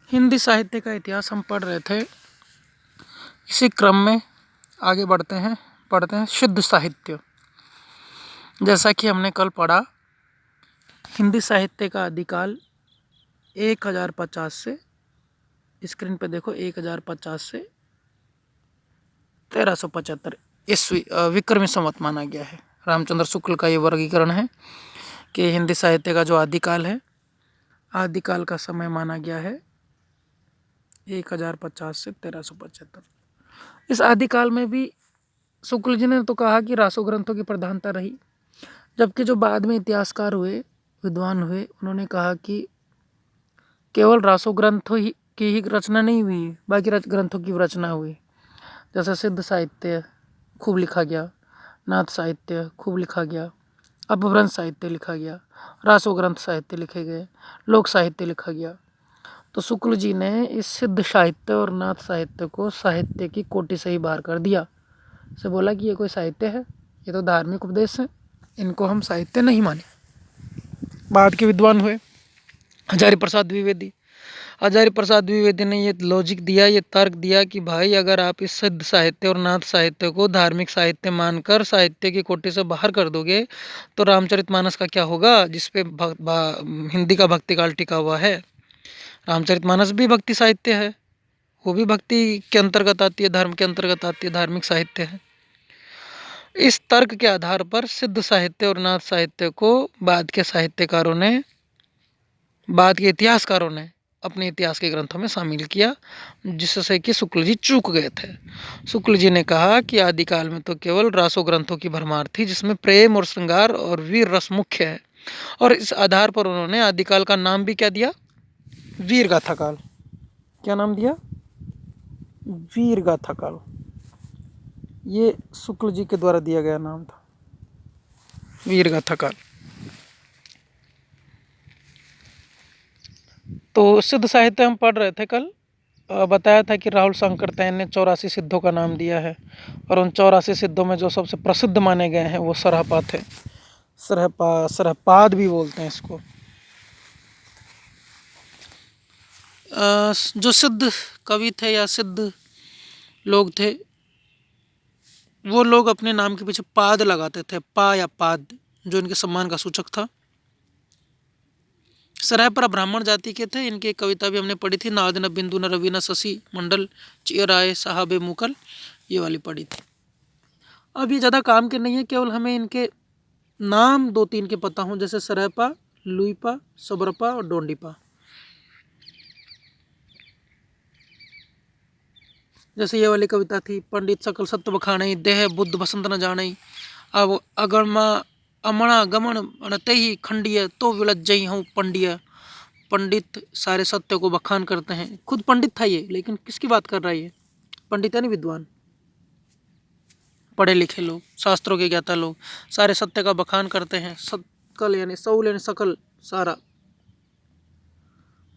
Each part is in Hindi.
हिंदी साहित्य का इतिहास हम पढ़ रहे थे। इसी क्रम में आगे पढ़ते हैं शुद्ध साहित्य। जैसा कि हमने कल पढ़ा, हिंदी साहित्य का आदिकाल 1050 से, स्क्रीन पे देखो, 1050 से 1375 ईस्वी विक्रमी संवत माना गया है। रामचंद्र शुक्ल का ये वर्गीकरण है कि हिंदी साहित्य का जो आदिकाल है, आदिकाल का समय माना गया है 1050 से 1375। इस आदिकाल में भी शुक्ल जी ने तो कहा कि रासो ग्रंथों की प्रधानता रही, जबकि जो बाद में इतिहासकार हुए, विद्वान हुए, उन्होंने कहा कि केवल रासो ग्रंथों की ही रचना नहीं हुई, बाकी ग्रंथों की रचना हुई। जैसे सिद्ध साहित्य खूब लिखा गया, नाथ साहित्य खूब लिखा गया, अपभ्रंश साहित्य लिखा गया, रासो ग्रंथ साहित्य लिखे गए, लोक साहित्य लिखा गया। तो शुक्ल जी ने इस सिद्ध साहित्य और नाथ साहित्य को साहित्य की कोटि से ही बाहर कर दिया। से बोला कि ये कोई साहित्य है, ये तो धार्मिक उपदेश है, इनको हम साहित्य नहीं माने। बाद के विद्वान हुए हजारी प्रसाद द्विवेदी। हजारी प्रसाद द्विवेदी ने ये लॉजिक दिया, ये तर्क दिया कि भाई अगर आप इस सिद्ध साहित्य और नाथ साहित्य को धार्मिक साहित्य मानकर साहित्य की कोटि से बाहर कर दोगे तो रामचरितमानस का क्या होगा, जिसपे हिंदी का भक्तिकाल टिका हुआ है। रामचरितमानस भी भक्ति साहित्य है, वो भी भक्ति के अंतर्गत आती है, धर्म के अंतर्गत आती है, धार्मिक साहित्य है। इस तर्क के आधार पर सिद्ध साहित्य और नाथ साहित्य को बाद के साहित्यकारों ने, बाद के इतिहासकारों ने अपने इतिहास के ग्रंथों में शामिल किया, जिससे कि शुक्ल जी चूक गए थे। शुक्ल जी ने कहा कि आदिकाल में तो केवल रासो ग्रंथों की भरमार थी, जिसमें प्रेम और श्रृंगार और वीर रस मुख्य है, और इस आधार पर उन्होंने आदिकाल का नाम भी क्या दिया, वीर गाथा काल। क्या नाम दिया, वीर गाथा काल। ये शुक्ल जी के द्वारा दिया गया नाम था, वीर गाथा काल। तो सिद्ध साहित्य हम पढ़ रहे थे कल, बताया था कि राहुल शंकर तैन ने 84 सिद्धों का नाम दिया है, और उन 84 सिद्धों में जो सबसे प्रसिद्ध माने गए हैं वो सरहपा थे। सरहपाद भी बोलते हैं इसको। जो सिद्ध कवि थे या सिद्ध लोग थे, वो लोग अपने नाम के पीछे पाद लगाते थे, पा या पाद, जो इनके सम्मान का सूचक था। सरहपा ब्राह्मण जाति के थे। इनकी कविता भी हमने पढ़ी थी, नाद न बिंदु न रवि न शशि मंडल चियराय साहबे मुकल, ये वाली पढ़ी थी। अब ये ज़्यादा काम के नहीं है, केवल हमें इनके नाम 2-3 के पता हों, जैसे सरहपा, लुईपा, सबरपा और डोंडीपा। जैसे ये वाली कविता थी, पंडित सकल सत्य बखाणई, देह बुद्ध बसंत न जानई, अब अगरमा अमणा गमन अनते ही खंडिय, तो विलज्जई हूँ पंडिय। पंडित सारे सत्य को बखान करते हैं। खुद पंडित था ये, लेकिन किसकी बात कर रहा है ये? पंडित यानी विद्वान, पढ़े लिखे लोग, शास्त्रों के ज्ञाता लोग सारे सत्य का बखान करते हैं। सकल यानी सौल यानी सकल, सारा,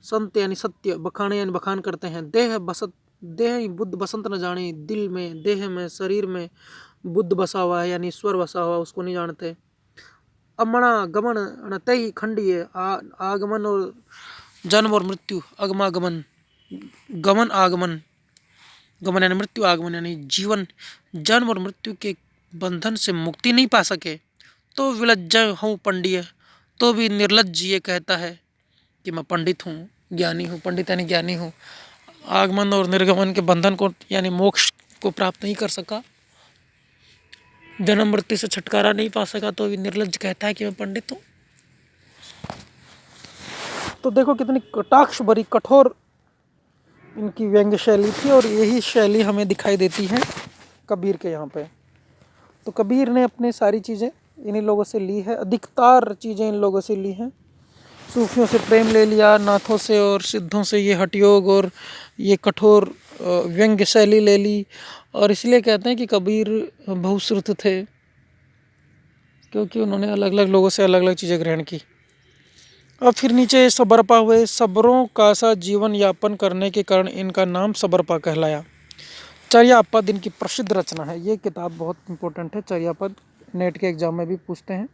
संत यानी सत्य, बखाने यानी बखान करते हैं। देह बुद्ध बसंत न जाने, दिल में, देह में, शरीर में बुद्ध बसा हुआ है, यानी ईश्वर बसा हुआ, उसको नहीं जानते। अमणा गमन अनतई खंडिय, आगमन और जन्म और मृत्यु, अगमागमन, गमन आगमन, गमन यानी मृत्यु, आगमन यानी जीवन, जन्म और मृत्यु के बंधन से मुक्ति नहीं पा सके तो विलज्ज हूँ पंडिय, तो भी निर्लज्ज ये कहता है कि मैं पंडित हूँ, ज्ञानी हूँ। पंडित यानी ज्ञानी हूँ। आगमन और निर्गमन के बंधन को यानी मोक्ष को प्राप्त नहीं कर सका, जन्म मृत्यु से छुटकारा नहीं पा सका, तो भी निर्लज्ज कहता है कि मैं पंडित हूँ। तो देखो कितनी कटाक्ष भरी कठोर इनकी व्यंग्य शैली थी, और यही शैली हमें दिखाई देती है कबीर के यहाँ पे। तो कबीर ने अपनी सारी चीज़ें इन्हीं लोगों से ली है, अधिकतर चीज़ें इन लोगों से ली हैं। सूफियों से प्रेम ले लिया, नाथों से और सिद्धों से ये हठयोग और ये कठोर व्यंग्य शैली ले ली, और इसलिए कहते हैं कि कबीर बहुश्रुत थे, क्योंकि उन्होंने अलग अलग लोगों से अलग अलग चीज़ें ग्रहण की। अब फिर नीचे सबरपा हुए। सबरों का सा जीवन यापन करने के कारण इनका नाम सबरपा कहलाया। चर्यापद इनकी प्रसिद्ध रचना है। ये किताब बहुत इंपॉर्टेंट है, चर्यापद, नेट के एग्जाम में भी पूछते हैं।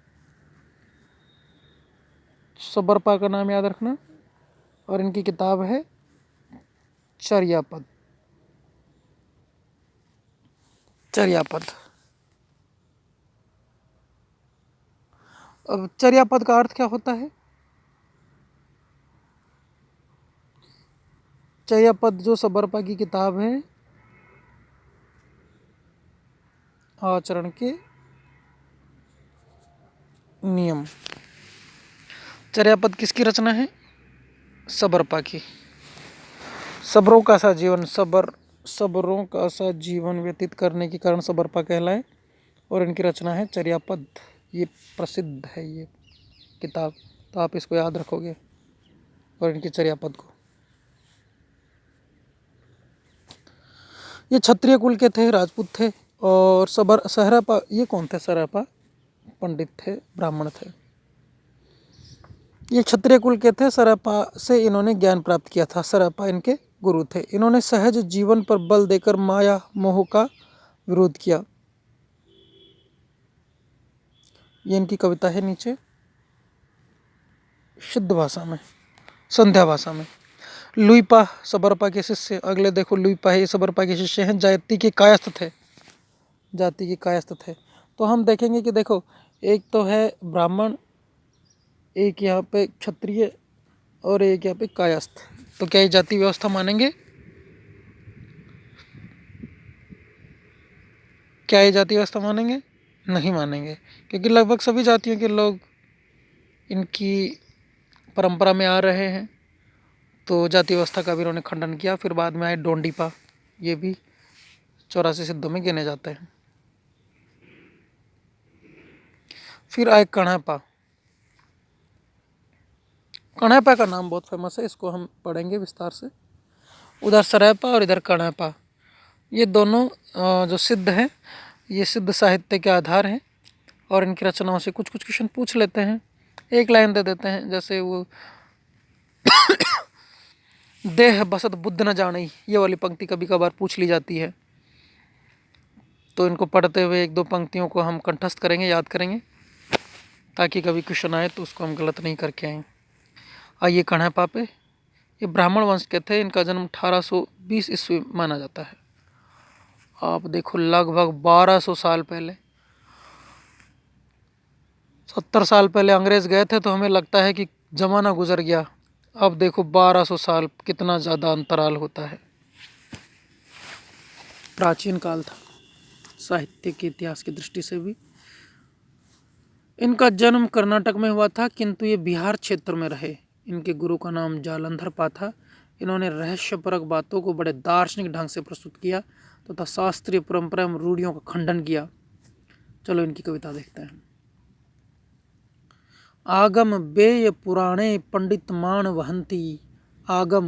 सबरपा का नाम याद रखना। और इनकी किताब है चर्यापद। चर्यापद। अब चर्यापद का अर्थ क्या होता है? चर्यापद जो सबरपा की किताब है, आचरण के नियम। चर्यापद किसकी रचना है? सबरपा की। सबरों का सा जीवन सबरों का सा जीवन व्यतीत करने के कारण सबरपा कहलाए, और इनकी रचना है चर्यापद। ये प्रसिद्ध है ये किताब, तो आप इसको याद रखोगे और इनकी चर्यापद को। ये क्षत्रिय कुल के थे, राजपूत थे। और सहरापा, ये कौन थे? सहरापा पंडित थे, ब्राह्मण थे। ये क्षत्रिय कुल के थे। सहरापा से इन्होंने ज्ञान प्राप्त किया था। सहरापा इनके गुरु थे। इन्होंने सहज जीवन पर बल देकर माया मोह का विरोध किया। ये इनकी कविता है नीचे शुद्ध भाषा में, संध्या भाषा में। लुईपा सबरपा के शिष्य। अगले देखो, लुईपा है, ये सबरपा के शिष्य हैं। जाति के कायस्थ थे, जाति के कायस्थ थे। तो हम देखेंगे कि देखो, एक तो है ब्राह्मण, एक यहाँ पे क्षत्रिय और एक यहाँ पे कायस्थ। तो क्या ये जाति व्यवस्था मानेंगे? क्या ये जाति व्यवस्था मानेंगे? नहीं मानेंगे, क्योंकि लगभग सभी जातियों के लोग इनकी परंपरा में आ रहे हैं। तो जाति व्यवस्था का भी इन्होंने खंडन किया। फिर बाद में आए डोंडीपा, ये भी 84 सिद्धों में गिने जाते हैं। फिर आए कणापा। कणापा का नाम बहुत फेमस है, इसको हम पढ़ेंगे विस्तार से। उधर सरायपा और इधर कणापा, ये दोनों जो सिद्ध हैं, ये सिद्ध साहित्य के आधार हैं। और इनकी रचनाओं से कुछ कुछ क्वेश्चन पूछ लेते हैं, एक लाइन दे देते हैं। जैसे वो देह बसत बुद्ध न जानी, ये वाली पंक्ति कभी कभार पूछ ली जाती है। तो इनको पढ़ते हुए एक दो पंक्तियों को हम कंठस्थ करेंगे, याद करेंगे, ताकि कभी क्वेश्चन आए तो उसको हम गलत नहीं करके आएँ। आइए कणापा पे। ये ब्राह्मण वंश के थे। इनका जन्म 1820 ईस्वी माना जाता है। आप देखो, लगभग 1200 साल पहले, 70 साल पहले अंग्रेज गए थे तो हमें लगता है कि जमाना गुजर गया। अब देखो 1200 साल, कितना ज़्यादा अंतराल होता है। प्राचीन काल था साहित्य के इतिहास की दृष्टि से भी। इनका जन्म कर्नाटक में हुआ था, किंतु ये बिहार क्षेत्र में रहे। इनके गुरु का नाम जालंधर पा था। इन्होंने रहस्यपरक बातों को बड़े दार्शनिक ढंग से प्रस्तुत किया तथा शास्त्रीय परंपरा एवं रूढ़ियों का खंडन किया। चलो इनकी कविता देखते हैं। आगम बेय पुराणे पंडित मान वहंती। आगम,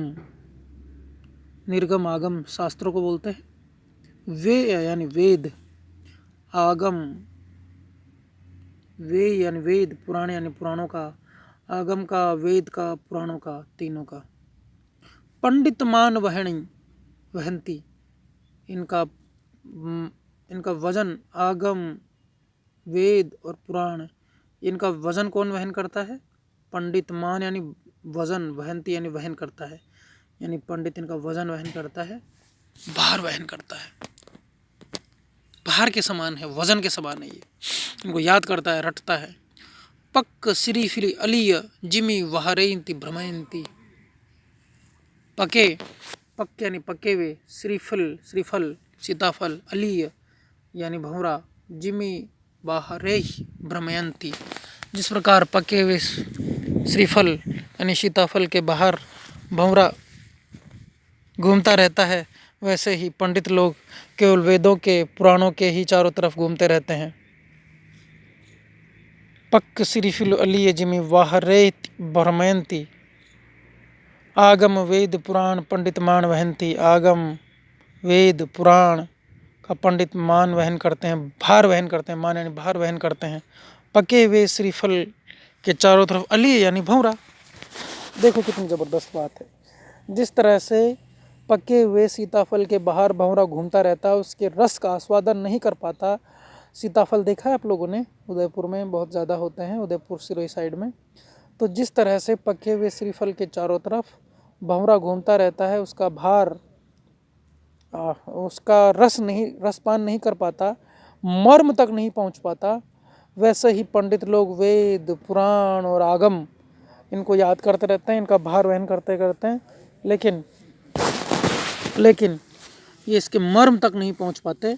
निर्गम आगम शास्त्रों को बोलते हैं। वे यानी वेद, आगम वे यानी वेद, पुराणे यानी पुराणों का, आगम का, वेद का, पुराणों का, तीनों का। पंडित मान वहंती, इनका वजन, आगम, वेद और पुराण, इनका वजन कौन वहन करता है? पंडित। मान यानी वजन, वहंती यानी वहन करता है, यानी पंडित इनका वजन वहन करता है, भार वहन करता है। भार के समान है, वजन के समान है। ये इनको याद करता है, रटता है। पक्क श्री फिली अलीय जिमी वहरयंती भ्रमयंती। पके, पक्के यानी पके हुए, श्रीफल सीताफल, अलीय यानी भंवरा, जिमी बाहरे भ्रमयंती, जिस प्रकार पके हुए श्रीफल यानी सीताफल के बाहर भंवरा घूमता रहता है, वैसे ही पंडित लोग केवल वेदों के, पुराणों के ही चारों तरफ घूमते रहते हैं। पक्क श्रीफिल अलीय जिमी वाहरे भ्रमयंती। आगम वेद पुराण पंडित मान वहंती। आगम वेद पुराण का पंडित मान वहन करते हैं, भार वहन करते हैं। मान यानी भार वहन करते हैं। पके हुए श्रीफल के चारों तरफ अली यानी भंवरा। देखो कितनी ज़बरदस्त बात है। जिस तरह से पके हुए सीताफल के बाहर भंवरा घूमता रहता है, उसके रस का आस्वादन नहीं कर पाता। सीताफल देखा है आप लोगों ने, उदयपुर में बहुत ज़्यादा होते हैं, उदयपुर सिरोही साइड में। तो जिस तरह से पके हुए श्रीफल के चारों तरफ भंवरा घूमता रहता है, उसका भार उसका रसपान नहीं कर पाता, मर्म तक नहीं पहुंच पाता, वैसे ही पंडित लोग वेद पुराण और आगम इनको याद करते रहते हैं, इनका भार वहन करते करते हैं, लेकिन ये इसके मर्म तक नहीं पहुंच पाते।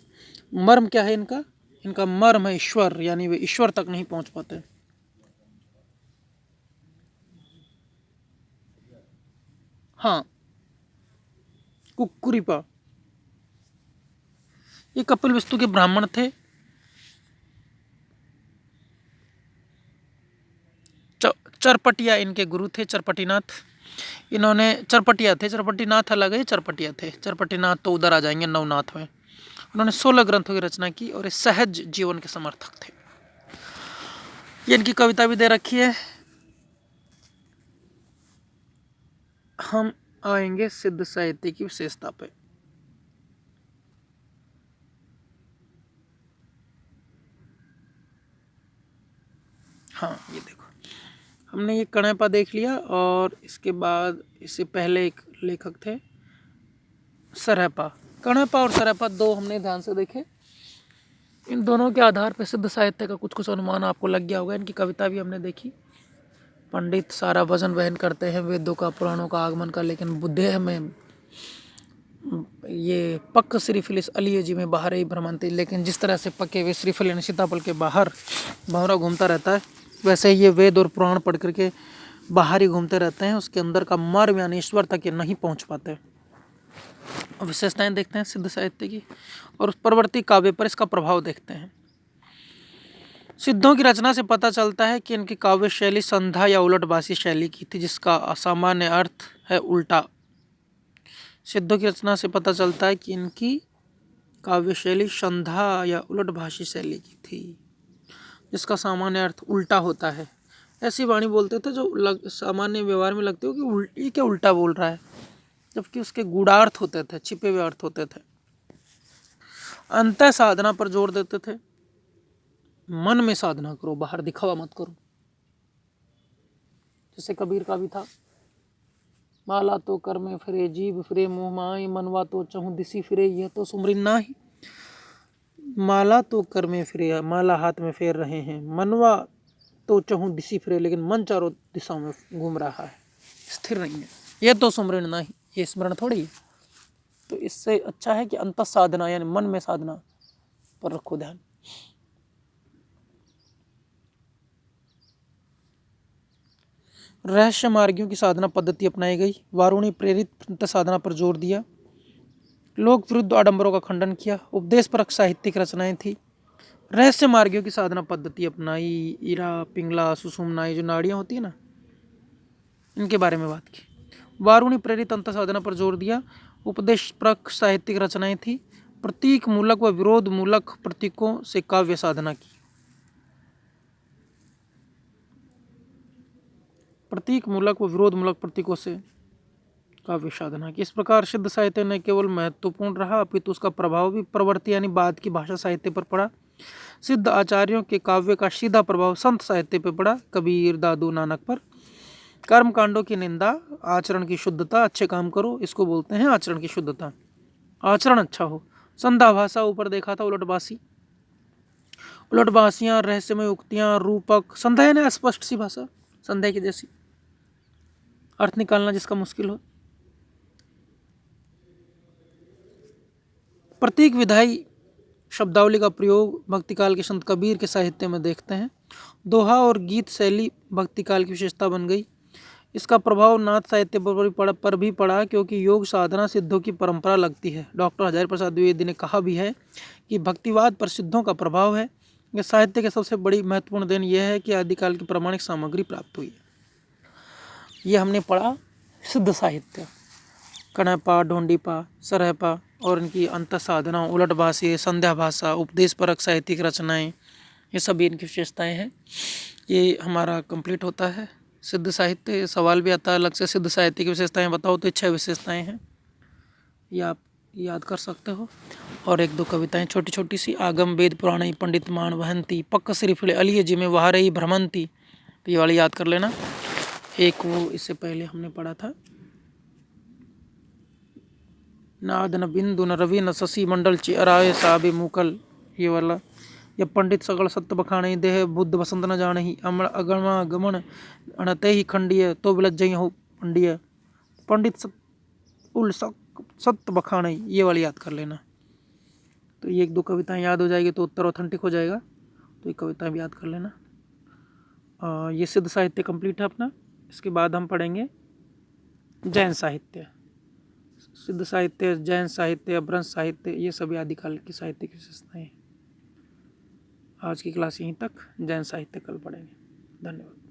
मर्म क्या है इनका? इनका मर्म है ईश्वर, यानी वे ईश्वर तक नहीं पहुंच पाते। हाँ, कुक्कुरिपा, ये कपिलवस्तु के ब्राह्मण थे। चरपटिया इनके गुरु थे, चरपटिनाथ। इन्होंने चरपटिया थे, चरपटिनाथ अलग है, चरपटिया थे। चरपटिनाथ तो उधर आ जाएंगे नवनाथ में। उन्होंने 16 ग्रंथों की रचना की और ये सहज जीवन के समर्थक थे। ये इनकी कविता भी दे रखी है। हम आएंगे सिद्ध साहित्य की विशेषता पे। हाँ, ये देखो, हमने ये कणैपा देख लिया, और इसके बाद इससे पहले एक लेखक थे सरैपा। कणैपा और सरैपा दो हमने ध्यान से देखे। इन दोनों के आधार पर सिद्ध साहित्य का कुछ कुछ अनुमान आपको लग गया होगा। इनकी कविता भी हमने देखी। पंडित सारा वजन वहन करते हैं वेदों का, पुराणों का, आगमन का, लेकिन बुद्धेह में ये पक्क श्रीफिलिस अलिय जी में बाहर ही भ्रमंती। लेकिन जिस तरह से पके हुए श्रीफल यानी सीताफल के बाहर भंवरा घूमता रहता है, वैसे ही ये वेद और पुराण पढ़ करके बाहर ही घूमते रहते हैं, उसके अंदर का मर्म यानी ईश्वर तक ये नहीं पहुंच पाते। विशेषताएं देखते हैं सिद्ध साहित्य की, और उस परवर्ती काव्य पर इसका प्रभाव देखते हैं। सिद्धों की रचना से पता चलता है कि इनकी काव्य शैली संध्या या उलटभाषी शैली की थी, जिसका असामान्य अर्थ है उल्टा। सिद्धों की रचना से पता चलता है कि इनकी काव्य शैली संध्या या उलटभाषी शैली की थी, जिसका सामान्य अर्थ उल्टा होता है। ऐसी वाणी बोलते थे जो सामान्य व्यवहार में लगती हो कि ये क्या उल्टा बोल रहा है, जबकि उसके गूढ़ार्थ होते थे, छिपे हुए अर्थ होते थे। अंतः साधना पर जोर देते थे। मन में साधना करो, बाहर दिखावा मत करो। जैसे कबीर का भी था, माला तो कर में फिरे जीव फिरे मुँह माई, मनवा तो चहु दिसी फिरे यह तो सुमरिन नाही। माला तो कर में फिरे, माला हाथ में फेर रहे हैं, मनवा तो चहु दिसी फिरे, लेकिन मन चारों दिशाओं में घूम रहा है, स्थिर नहीं है। यह तो सुमरिन नहीं, ये स्मरण थोड़ी है। तो इससे अच्छा है कि अंतः साधना यानी मन में साधना पर रखो ध्यान। रहस्य मार्गियों की साधना पद्धति अपनाई गई। वारुणी प्रेरित साधना पर जोर दिया। लोक विरुद्ध आडंबरों का खंडन किया। उपदेश परक साहित्यिक रचनाएं थी। रहस्य मार्गियों की साधना पद्धति अपनाई। ईरा, पिंगला, सुषुम्ना, जो नाड़ियाँ होती है ना, इनके बारे में बात की। वारुणी प्रेरित अंत साधना पर जोर दिया। उपदेश परक साहित्यिक रचनाएं थी। प्रतीक मूलक व विरोध मूलक प्रतीकों से काव्य साधना की। प्रतीक मूलक व विरोध मूलक प्रतीकों से काव्य साधना की। इस प्रकार सिद्ध साहित्य न केवल महत्वपूर्ण रहा, अपितु उसका प्रभाव भी प्रवर्ती यानी बाद की भाषा साहित्य पर पड़ा। सिद्ध आचार्यों के काव्य का सीधा प्रभाव संत साहित्य पर पड़ा, कबीर, दादू, नानक पर। कर्म कांडों की निंदा, आचरण की शुद्धता, अच्छे काम करो, इसको बोलते हैं आचरण की शुद्धता। आचरण अच्छा हो। संध्या भाषा ऊपर देखा था, उलटबासी, उलटबासियाँ, रहस्यमय उक्तियाँ, रूपक। संध्या यानी अस्पष्ट सी भाषा, संध्या की जैसी, अर्थ निकालना जिसका मुश्किल हो। प्रतीक विधायी शब्दावली का प्रयोग भक्तिकाल के संत कबीर के साहित्य में देखते हैं। दोहा और गीत शैली भक्तिकाल की विशेषता बन गई। इसका प्रभाव नाथ साहित्य पर भी पड़ा, क्योंकि योग साधना सिद्धों की परंपरा लगती है। डॉक्टर हजारी प्रसाद द्विवेदी ने कहा भी है कि भक्तिवाद पर सिद्धों का प्रभाव है। यह साहित्य की सबसे बड़ी महत्वपूर्ण देन यह है कि आदिकाल की प्रामाणिक सामग्री प्राप्त हुई है। ये हमने पढ़ा सिद्ध साहित्य, कणैपा, ढोंडीपा, सरैपा और इनकी अंत साधना, उलटभाषी, संध्या भाषा, उपदेश परक साहित्यिक रचनाएं, ये सभी इनकी विशेषताएं हैं। ये हमारा कंप्लीट होता है सिद्ध साहित्य। सवाल भी आता है अलग से, सिद्ध साहित्य की विशेषताएं बताओ, तो 6 विशेषताएं हैं, ये आप याद कर सकते हो। और 1-2 कविताएं छोटी छोटी सी। आगम वेद पुराण पंडित मान वहंती, पक्क श्रीफल अलिय जी में वहार ही भ्रमंती, तो ये वाली याद कर लेना। एक वो इससे पहले हमने पढ़ा था, नाद न बिंदु न रवि न शशि मंडल चे अराय साबे मुकल, ये वाला। या पंडित सगल सत्य बखाने देह बुद्ध बसंत न जानही, अमर अगमा गमन अणते ही खंडिय तो बिलज जई हो पंडिय। पंडित सत्य बखाने, ये वाली याद कर लेना। तो ये एक दो कविताएं याद हो जाएगी तो उत्तर ऑथेंटिक हो जाएगा। तो ये कविताएं भी याद कर लेना। ये सिद्ध साहित्य कंप्लीट है अपना। इसके बाद हम पढ़ेंगे जैन साहित्य। सिद्ध साहित्य, जैन साहित्य, अपभ्रंश साहित्य, ये सभी आदिकाल की साहित्य की विशेषताएं। आज की क्लास यहीं तक। जैन साहित्य कल पढ़ेंगे। धन्यवाद।